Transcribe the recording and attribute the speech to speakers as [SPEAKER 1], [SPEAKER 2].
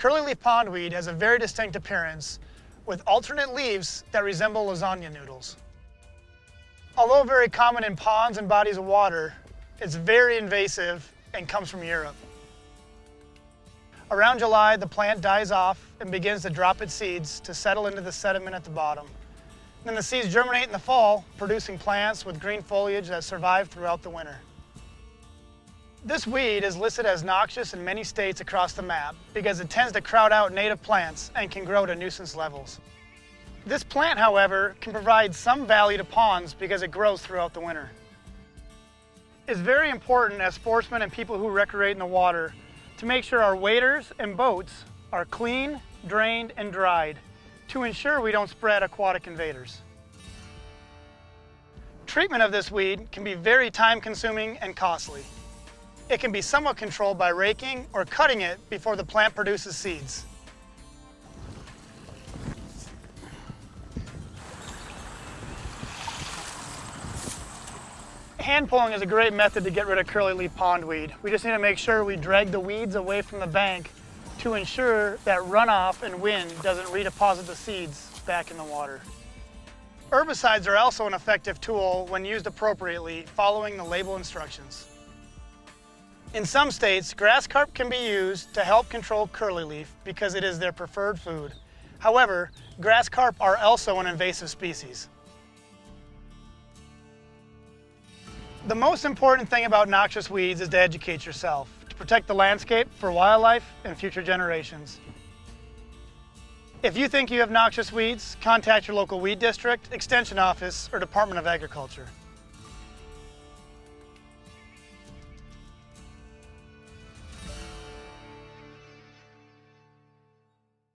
[SPEAKER 1] Curly-leaf pondweed has a very distinct appearance with alternate leaves that resemble lasagna noodles. Although very common in ponds and bodies of water, it's very invasive and comes from Europe. Around July, the plant dies off and begins to drop its seeds to settle into the sediment at the bottom. Then the seeds germinate in the fall, producing plants with green foliage that survive throughout the winter. This weed is listed as noxious in many states across the map because it tends to crowd out native plants and can grow to nuisance levels. This plant, however, can provide some value to ponds because it grows throughout the winter. It's very important as sportsmen and people who recreate in the water to make sure our waders and boats are clean, drained, and dried to ensure we don't spread aquatic invaders. Treatment of this weed can be very time-consuming and costly. It can be somewhat controlled by raking or cutting it before the plant produces seeds. Hand pulling is a great method to get rid of curly-leaf pondweed. We just need to make sure we drag the weeds away from the bank to ensure that runoff and wind doesn't redeposit the seeds back in the water. Herbicides are also an effective tool when used appropriately, following the label instructions. In some states, grass carp can be used to help control curly-leaf because it is their preferred food. However, grass carp are also an invasive species. The most important thing about noxious weeds is to educate yourself, to protect the landscape for wildlife and future generations. If you think you have noxious weeds, contact your local weed district, extension office, or Department of Agriculture.